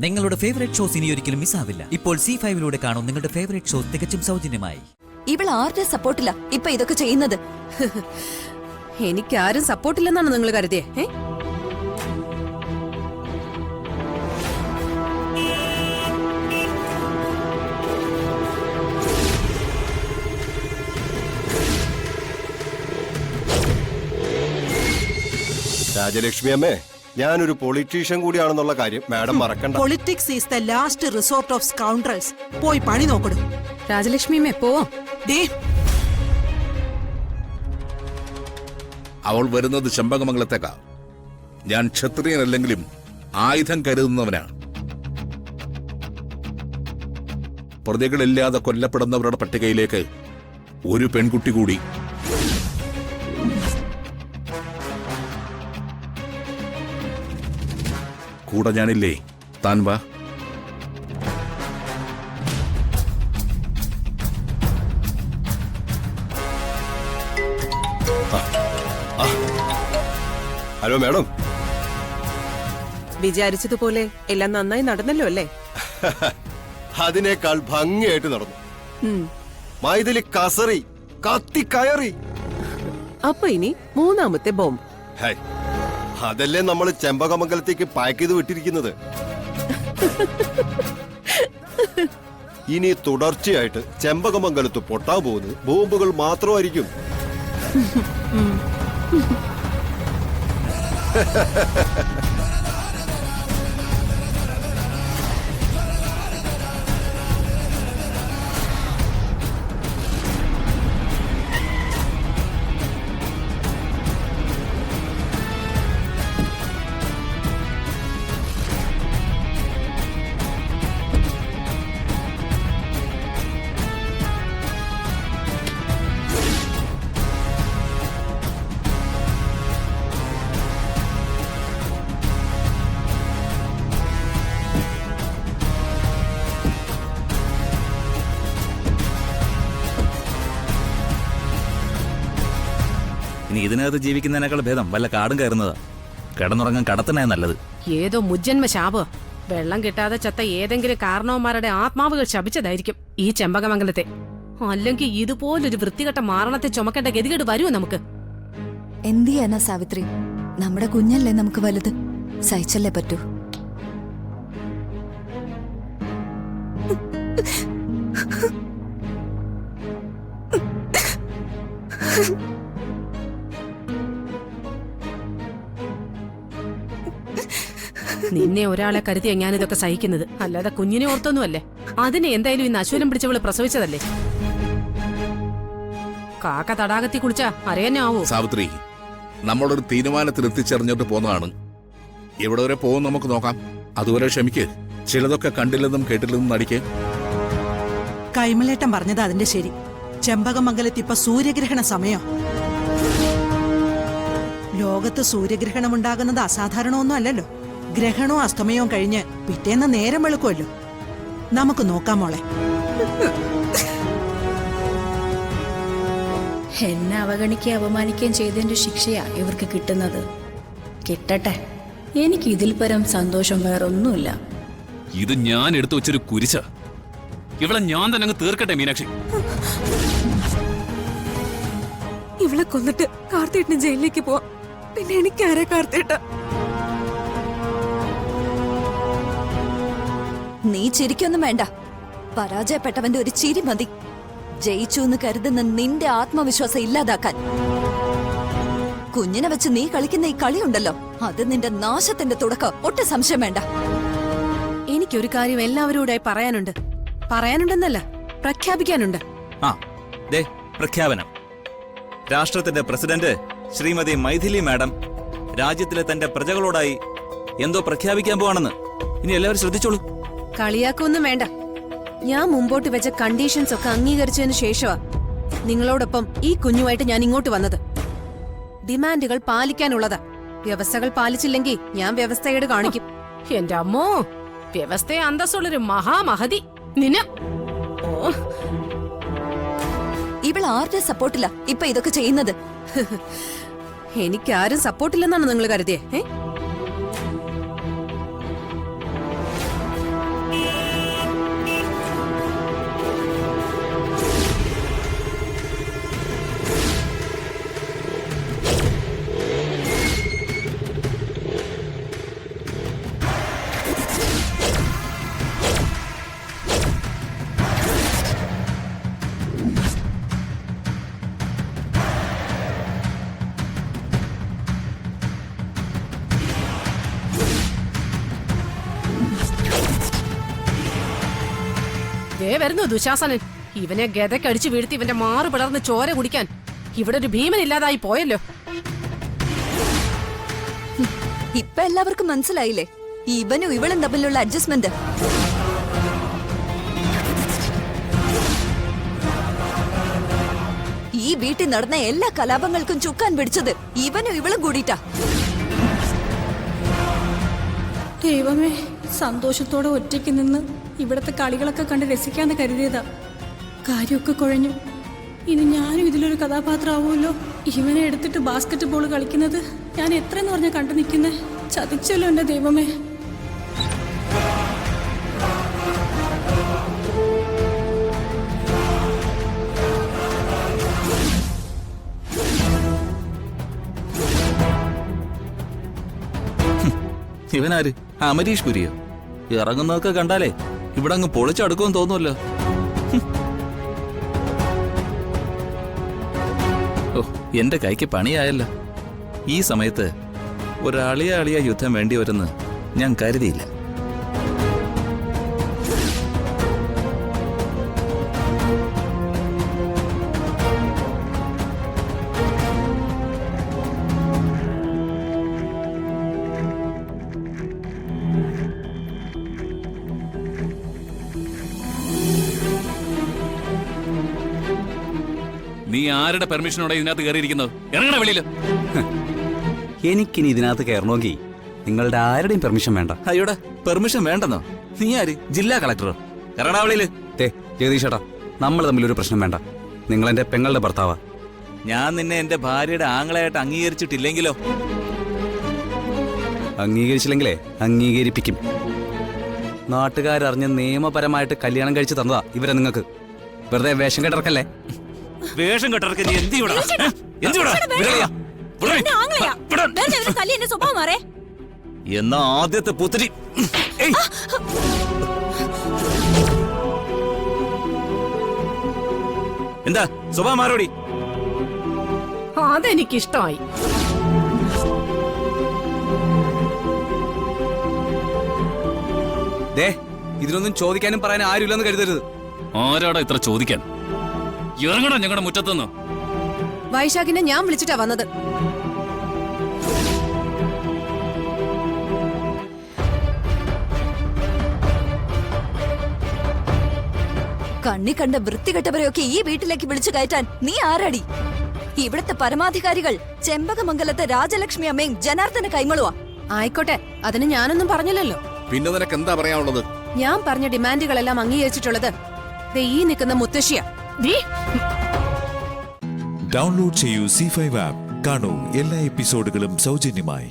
നിങ്ങളുടെ favourite shows ഇനി ഒരിക്കലും മിസ്സാവില്ല. ഇപ്പോൾ C5 കാണും നിങ്ങളുടെ ഫേവറേറ്റ് ഷോസ് തികച്ചും സൗജന്യമായി. ഇവൾ ആരുടെ സപ്പോർട്ടില്ല ഇപ്പൊ ഇതൊക്കെ ചെയ്യുന്നത്? എനിക്ക് ആരും സപ്പോർട്ടില്ലെന്നാണ് നിങ്ങൾ കരുതിയേ? രാജലക്ഷ്മി അമ്മേ, ഞാനൊരു പൊളിറ്റീഷ്യൻ കൂടിയാണെന്നുള്ള കാര്യം മാഡം മറക്കണ്ട. Politics is the last resort of scoundrels. പോയി പണി നോക്കണം. രാജലക്ഷ്മിയമ്മേ പോവാം. അവൾ വരുന്നത് ചെമ്പകമംഗലത്തേക്കാ. ഞാൻ ക്ഷത്രിയനല്ലെങ്കിലും ആയുധം കരുതുന്നവനാണ്. പ്രതികളില്ലാതെ കൊല്ലപ്പെടുന്നവരുടെ പട്ടികയിലേക്ക് ഒരു പെൺകുട്ടി കൂടി. കൂടെ ഞാനില്ലേ? താൻ വാ. Hello madam. വിചാരിച്ചതുപോലെ എല്ലാം നന്നായി നടന്നല്ലോ അല്ലേ? അതിനേക്കാൾ ഭംഗിയായിട്ട് നടന്നു. മൈഥിലി കസറി കത്തി കയറി. അപ്പൊ ഇനി മൂന്നാമത്തെ ബോംബ്. അതല്ലേ നമ്മൾ ചെമ്പകമംഗലത്തേക്ക് പാക്ക് ചെയ്ത് വിട്ടിരിക്കുന്നത്. ഇനി തുടർച്ചയായിട്ട് ചെമ്പകമംഗലത്ത് പൊട്ടാൻ പോകുന്നത് ബോംബുകൾ മാത്രമായിരിക്കും. ഇനി ഇതിനകത്ത് ജീവിക്കുന്നതിനേക്കാൾ ഭേദം വല്ല കാടും കയറുന്നതാ. കിടന്നുറങ്ങാൻ കടത്തണേ നല്ലത്. ഏതോ മുജ്ജന്മ ശാപ. വെള്ളം കിട്ടാതെ ചത്ത ഏതെങ്കിലും കാരണവന്മാരുടെ ആത്മാവുകൾ ശപിച്ചതായിരിക്കും ഈ ചെമ്പകമംഗലത്തെ. അല്ലെങ്കിൽ ഇതുപോലൊരു വൃത്തികെട്ട മാരണത്തെ ചുമക്കേണ്ട ഗതികേട് വരുമോ നമുക്ക്? എന്ത് ചെയ്യാനാ സാവിത്രി? നമ്മുടെ കുഞ്ഞല്ലേ നമുക്ക് വലുത്. സഹിച്ചല്ലേ പറ്റൂ. നിന്നെ ഒരാളെ കരുതിയാ ഞാനിതൊക്കെ സഹിക്കുന്നത്, അല്ലാതെ കുഞ്ഞിനെ ഓർത്തൊന്നുമല്ലേ. അതിനെ എന്തായാലും ഈ നശൂലം പിടിച്ചവള് പ്രസവിച്ചതല്ലേ. കാക്ക തടാകത്തിൽ കുളിച്ചാ അറിയാനേ ആവോ? സാവിത്രി, നമ്മളൊരു തീരുമാനത്തിൽ എത്തിച്ചറിഞ്ഞിട്ട് പോന്നതാണ്. എവിടെ വരെ പോകും നമുക്ക് നോക്കാം. അതുവരെ ക്ഷമിക്ക്. ചിലതൊക്കെ കണ്ടില്ലെന്നും കേട്ടില്ലെന്നും നടിക്ക്. കൈമലേട്ടൻ പറഞ്ഞത് അതിന്റെ ശരി. ചെമ്പകമംഗലത്ത് ഇപ്പൊ സൂര്യഗ്രഹണ സമയം. ലോകത്ത് സൂര്യഗ്രഹണം ഉണ്ടാകുന്നത് അസാധാരണമൊന്നും അല്ലല്ലോ. ഗ്രഹണവും അസ്തമയവും കഴിഞ്ഞ് പിറ്റേന്ന് നേരം വെളുക്കുമല്ലോ. നമുക്ക് നോക്കാം മോളെ. എന്നെ അവഗണിക്കുകയും അപമാനിക്കുകയും ചെയ്തതിന്റെ ശിക്ഷയാ ഇവർക്ക് കിട്ടുന്നത്. കിട്ടട്ടെ. എനിക്ക് ഇതിൽ പരം സന്തോഷം വേറൊന്നുമില്ല. ഇത് ഞാൻ എടുത്തു വെച്ചൊരു കുരിശ. ഇവളെ ഞാൻ തന്നെ അങ്ങ് തീർക്കട്ടെ മീനാക്ഷി. ഇവളെ കൊന്നിട്ട് കാർത്തേട്ടന് ജയിലിലേക്ക് പോവാം. പിന്നെ എനിക്കാരെ കാർത്തേട്ട? നീ ചിരിക്കൊന്നും വേണ്ട. പരാജയപ്പെട്ടവന്റെ ഒരു ചിരി മതി ജയിച്ചു എന്ന് കരുതുന്ന നിന്റെ ആത്മവിശ്വാസം ഇല്ലാതാക്കാൻ. കുഞ്ഞിനെ വെച്ച് നീ കളിക്കുന്ന ഈ കളിയുണ്ടല്ലോ, അത് നിന്റെ നാശത്തിന്റെ തുടക്കം. ഒട്ടും സംശയം വേണ്ട. എനിക്കൊരു കാര്യം എല്ലാവരോടായി പറയാനുണ്ട്. പറയാനുണ്ടെന്നല്ല, പ്രഖ്യാപിക്കാനുണ്ട്. പ്രഖ്യാപനം. രാഷ്ട്രത്തിന്റെ പ്രസിഡന്റ് ശ്രീമതി മൈഥിലി മാഡം രാജ്യത്തിലെ തന്റെ പ്രജകളോടായി എന്തോ പ്രഖ്യാപിക്കാൻ പോവാണെന്ന്. ഇനി എല്ലാവരും ശ്രദ്ധിച്ചോളൂ. കളിയാക്കൊന്നും വേണ്ട. ഞാൻ മുമ്പോട്ട് വെച്ച കണ്ടീഷൻസ് ഒക്കെ അംഗീകരിച്ചതിന് ശേഷമാ നിങ്ങളോടൊപ്പം ഈ കുഞ്ഞുമായിട്ട് ഞാൻ ഇങ്ങോട്ട് വന്നത്. ഡിമാൻഡുകൾ പാലിക്കാനുള്ളതാ. വ്യവസ്ഥകൾ പാലിച്ചില്ലെങ്കിൽ ഞാൻ വ്യവസ്ഥയോട് കാണിക്കും. എന്റെ അമ്മോ, വ്യവസ്ഥയെ അന്തസ്സുള്ളൊരു മഹാമഹതി നിന. ഇവൾ ആരുടെ സപ്പോർട്ടില്ല ഇപ്പൊ ഇതൊക്കെ ചെയ്യുന്നത്? എനിക്കാരും സപ്പോർട്ടില്ലെന്നാണ് നിങ്ങൾ കരുതിയേ? ദേ വരുന്നു ദുശാസനൻ. ഇവനെ ഗതക്കടിച്ചു വീഴ്ത്തി ഇവന്റെ മാറു പിളർന്ന് ചോര കുടിക്കാൻ ഇവിടെ ഒരു ഭീമൻ ഇല്ലാതായി പോയല്ലോ. ഇപ്പൊ എല്ലാവർക്കും മനസ്സിലായില്ലേ ഇവനും ഇവളും തമ്മിലുള്ള അഡ്ജസ്റ്റ്മെന്റ്. ഈ വീട്ടിൽ നടന്ന എല്ലാ കലാപങ്ങൾക്കും ചുക്കാൻ പിടിച്ചത് ഇവനും ഇവളും കൂടിയിട്ടാ. ദൈവമേ, സന്തോഷത്തോടെ ഒറ്റയ്ക്ക് നിന്ന് ഇവിടത്തെ കളികളൊക്കെ കണ്ട് രസിക്കാന്ന് കരുതിയതാ. കാര്യമൊക്കെ കുഴഞ്ഞു. ഇനി ഞാനും ഇതിലൊരു കഥാപാത്രമാവുമല്ലോ. ഇവനെ എടുത്തിട്ട് ബാസ്കറ്റ് ബോൾ കളിക്കുന്നത് ഞാൻ എത്രയെന്ന് പറഞ്ഞാൽ കണ്ടു നിൽക്കുന്നേ. ചതിച്ചല്ലോ എന്റെ ദൈവമേ. ഇവനാര്? അമരീഷ് പുരിയോ? ഇറങ്ങുന്നതൊക്കെ കണ്ടാലേ ഇവിടെ അങ്ങ് പൊളിച്ചടുക്കുമെന്ന് തോന്നുമല്ലോ. ഓ, എന്റെ കൈക്ക് പണിയായല്ലോ. ഈ സമയത്ത് ഒരളിയ യുദ്ധം വേണ്ടി വരുമെന്ന് ഞാൻ കരുതിയില്ല. നീ ആരുടെ പെർമിഷനോടെ ഇതിനകത്ത് കയറിയിരിക്കുന്നത്? ഇറങ്ങണ വെളിയില്. എനിക്കിനി ഇതിനകത്ത് കയറണമെങ്കിൽ നിങ്ങളുടെ ആരുടെയും പെർമിഷൻ വേണ്ട. അയ്യോടെ, പെർമിഷൻ വേണ്ടെന്നോ? നീ ആര്? ജില്ലാ കളക്ടറോ? എറണാകുളയില്. ജഗദീഷേട്ടാ, നമ്മൾ തമ്മിലൊരു പ്രശ്നം വേണ്ട. നിങ്ങൾ എന്റെ പെങ്ങളുടെ ഭർത്താവാ. ഞാൻ നിന്നെ എന്റെ ഭാര്യയുടെ ആങ്ങളായിട്ട് അംഗീകരിച്ചിട്ടില്ലെങ്കിലോ? അംഗീകരിച്ചില്ലെങ്കിലേ അംഗീകരിപ്പിക്കും. നാട്ടുകാരറിഞ്ഞ് നിയമപരമായിട്ട് കല്യാണം കഴിച്ച് തന്നതാ ഇവരെ നിങ്ങൾക്ക്. വെറുതെ വേഷം കെട്ടിറക്കല്ലേ. വേഷം കെട്ടിറക്കി നീ എന്തിവിടെ? എന്നാ ആദ്യത്തെ പുത്തിരി. എന്താ സ്വഭാവം മാറോടി? അതെനിക്കിഷ്ടമായി. ഇതിനൊന്നും ചോദിക്കാനും പറയാനും ആരുമില്ലെന്ന് കരുതരുത്. ആരാടാ ഇത്ര ചോദിക്കാൻ? ഇറങ്ങടാ ഞങ്ങളുടെ മുറ്റത്തുനിന്ന്. വൈശാഖിനെ ഞാൻ വിളിച്ചിട്ടാ വന്നത്. കണ്ണി കണ്ട വൃത്തികെട്ടവരെയൊക്കെ ഈ വീട്ടിലേക്ക് വിളിച്ചു കയറ്റാൻ നീ ആരാടി? ഇവിടത്തെ പരമാധികാരികൾ ചെമ്പകമംഗലത്തെ രാജലക്ഷ്മി അമ്മയും ജനാർദ്ദന കൈമളുവാ. ആയിക്കോട്ടെ, അതിന് ഞാനൊന്നും പറഞ്ഞില്ലല്ലോ. പിന്നെ നിനക്ക് എന്താ പറയാനുള്ളത്? ഞാൻ പറഞ്ഞ ഡിമാൻഡുകളെല്ലാം അംഗീകരിച്ചിട്ടുള്ളത് ഈ നിൽക്കുന്ന മുത്തശ്ശിയാ. ഡൗൺലോഡ് ചെയ്യൂ C5 ആപ്പ്. കാണൂ എല്ലാ എപ്പിസോഡുകളും സൗജന്യമായി.